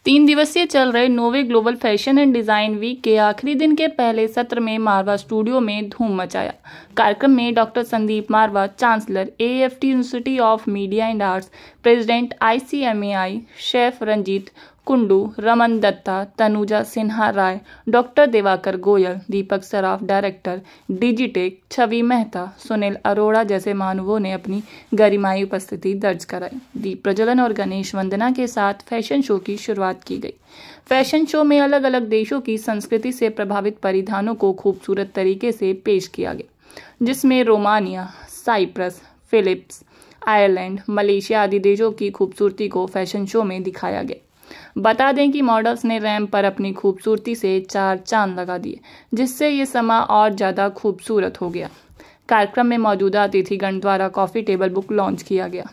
3 दिवसीय चल रहे नोवे global fashion and design week के आखिरी दिन के पहले सत्र में मारवा स्टूडियो में धूम मचाया। कार्यक्रम में doctor Sandeep Marwah, chancellor AFT university of media and arts, president ICMAI, chef Ranjeet Kundu, Raman Dutta, Tanuja Sinha Rai, doctor Diwakar Goyal, Deepak Saraf, director Digitech, Chhavi Mehta, Sunil Arora जैसे महानुभावों ने अपनी गरिमाई उपस्थिति दर्ज कराई। दीप प्रज्वलन और गणेश वंदना के साथ फैशन शो की शुरुआत की गई। फैशन शो में अलग अलग देशों की संस्कृति से प्रभावित परिधानों को खूबसूरत तरीके से पेश किया गया, जिसमें Romania, Cyprus, Philips, Ireland, Malaysia आदि देशों की खूबसूरती को फैशन शो में दिखाया गया। बता दें कि मॉडल्स ने रैंप पर अपनी खूबसूरती से 4 चांद लगा दिए, जिससे ये समा और ज़्यादा खूबसूरत हो गया। कार्यक्रम में मौजूदा अतिथिगण द्वारा कॉफ़ी टेबल बुक लॉन्च किया गया।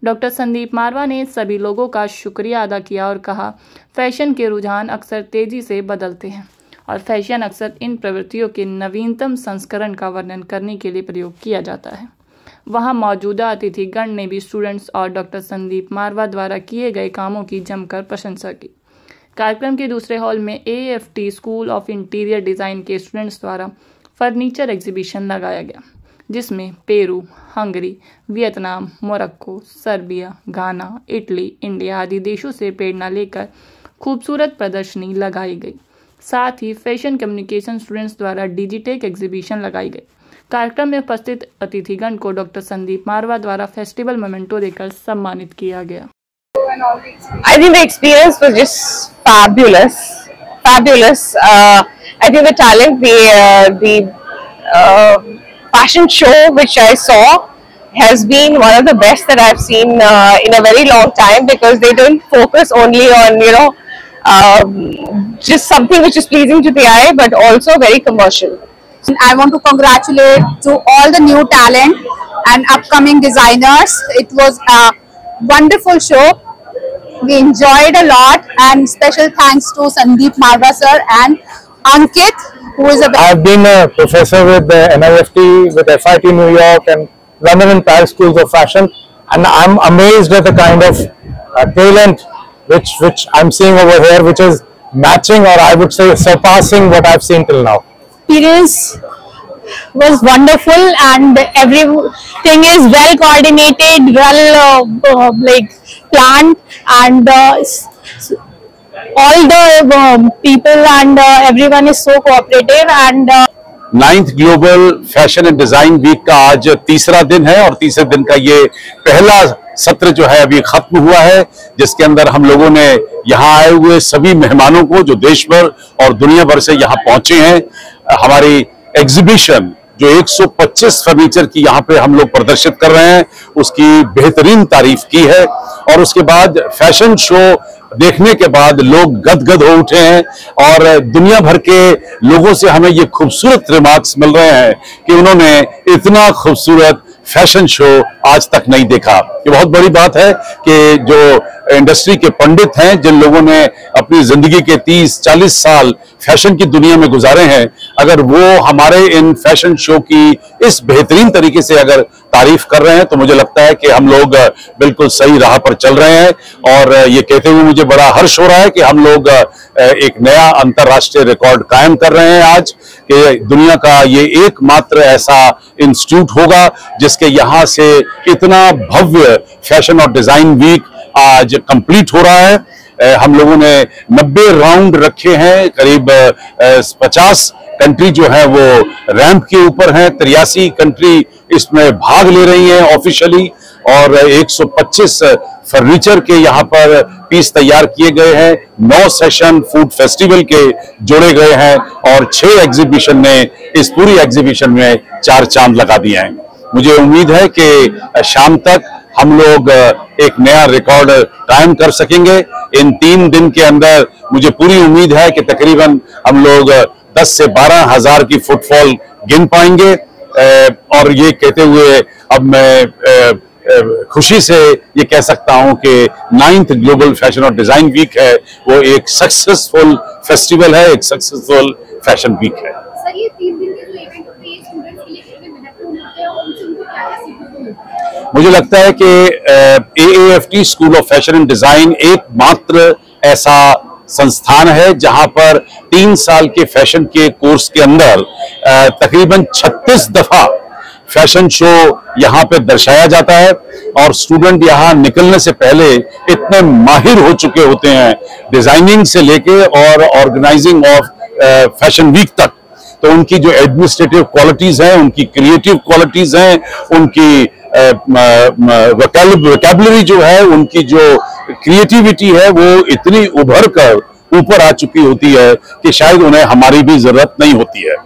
डॉक्टर संदीप मारवा ने सभी लोगों का शुक्रिया अदा किया और कहा, फैशन के रुझान अक्सर तेज़ी से बदलते हैं और फैशन अक्सर इन प्रवृत्तियों के नवीनतम संस्करण का वर्णन करने के लिए प्रयोग किया जाता है। वहां मौजूदा अतिथिगण ने भी स्टूडेंट्स और डॉक्टर संदीप मारवा द्वारा किए गए कामों की जमकर प्रशंसा की। कार्यक्रम के दूसरे हॉल में AFT school of interior design के स्टूडेंट्स द्वारा फर्नीचर एग्जीबिशन लगाया गया, जिसमें Peru, Hungary, Vietnam, Morocco, Serbia, Ghana, Italy, India आदि देशों से प्रेरणा लेकर खूबसूरत प्रदर्शनी लगाई गई। साथ ही फैशन कम्युनिकेशन स्टूडेंट्स द्वारा डिजिटेक एग्जीबिशन लगाई गई। कार्यक्रम में उपस्थित अतिथिगण को डॉक्टर संदीप मारवा द्वारा फेस्टिवल मोमेंटो देकर सम्मानित किया गया। I think the experience was just fabulous. I think the talent, the fashion show which I saw has been one of the best that I've seen in a very long time, because they don't focus only on just something which is pleasing to the eye, but also very commercial. I want to congratulate to all the new talent and upcoming designers. It was a wonderful show. We enjoyed a lot, and special thanks to Sandeep Marwa sir and Ankit, who is a... I've been a professor with the NIFT, with FIT New York and London and Paris schools of fashion, and I'm amazed at the kind of talent which I'm seeing over here, which is matching, or I would say surpassing, what I've seen till now. Experience was wonderful, and everything is well coordinated, well planned, and all the people and everyone is so cooperative. And 9th global fashion and design week का आज तीसरा दिन है, और तीसरे दिन का ये पहला सत्र जो है अभी खत्म हुआ है, जिसके अंदर हम लोगों ने यहाँ आए हुए सभी मेहमानों को, जो देश भर और दुनिया भर से यहाँ पहुंचे हैं, हमारी एग्जीबिशन जो 125 फर्नीचर की यहाँ पे हम लोग प्रदर्शित कर रहे हैं, उसकी बेहतरीन तारीफ की है। और उसके बाद फैशन शो देखने के बाद लोग गदगद हो उठे हैं, और दुनिया भर के लोगों से हमें ये खूबसूरत रिमार्क्स मिल रहे हैं कि उन्होंने इतना खूबसूरत फैशन शो आज तक नहीं देखा। ये बहुत बड़ी बात है कि जो इंडस्ट्री के पंडित हैं, जिन लोगों ने अपनी जिंदगी के 30-40 साल फैशन की दुनिया में गुजारे हैं, अगर वो हमारे इन फैशन शो की इस बेहतरीन तरीके से अगर तारीफ कर रहे हैं, तो मुझे लगता है कि हम लोग बिल्कुल सही राह पर चल रहे हैं। और ये कहते हुए मुझे बड़ा हर्ष हो रहा है कि हम लोग एक नया अंतर्राष्ट्रीय रिकॉर्ड कायम कर रहे हैं आज, कि दुनिया का ये एकमात्र ऐसा इंस्टीट्यूट होगा जिसके यहाँ से इतना भव्य फैशन और डिजाइन वीक आज कंप्लीट हो रहा है। हम लोगों ने 90 राउंड रखे हैं, करीब 50 कंट्री जो है वो रैंप के ऊपर हैं, 83 कंट्री इसमें भाग ले रही हैं ऑफिशियली, और 125 फर्नीचर के यहाँ पर पीस तैयार किए गए हैं, 9 सेशन फूड फेस्टिवल के जोड़े गए हैं, और 6 एग्जीबिशन ने इस पूरी एग्जीबिशन में 4 चांद लगा दिए हैं। मुझे उम्मीद है कि शाम तक हम लोग एक नया रिकॉर्ड कायम कर सकेंगे। इन 3 दिन के अंदर मुझे पूरी उम्मीद है कि तकरीबन हम लोग 10 से 12 हजार की फुटफॉल गिन पाएंगे। और ये कहते हुए अब मैं खुशी से ये कह सकता हूं कि 9th ग्लोबल फैशन और डिजाइन वीक है वो एक सक्सेसफुल फेस्टिवल है, एक सक्सेसफुल फैशन वीक है। सर, ये 3 दिन के जो इवेंट होते हैं, स्टूडेंट्स के लिए कितने महत्वपूर्ण होते हैं और उनसे उनको क्या सीखने को मिलता है? मुझे लगता है कि AAFT school of fashion and design एकमात्र ऐसा संस्थान है जहां पर 3 साल के फैशन के कोर्स के अंदर तकरीबन 36 दफा फैशन शो यहाँ पे दर्शाया जाता है और स्टूडेंट यहाँ निकलने से पहले इतने माहिर हो चुके होते हैं डिजाइनिंग से लेके और ऑर्गेनाइजिंग ऑफ फैशन वीक तक। तो उनकी जो एडमिनिस्ट्रेटिव क्वालिटीज हैं, उनकी क्रिएटिव क्वालिटीज हैं, उनकी वोकैबुलरी जो है, उनकी जो क्रिएटिविटी है वो इतनी उभर कर ऊपर आ चुकी होती है कि शायद उन्हें हमारी भी जरूरत नहीं होती है।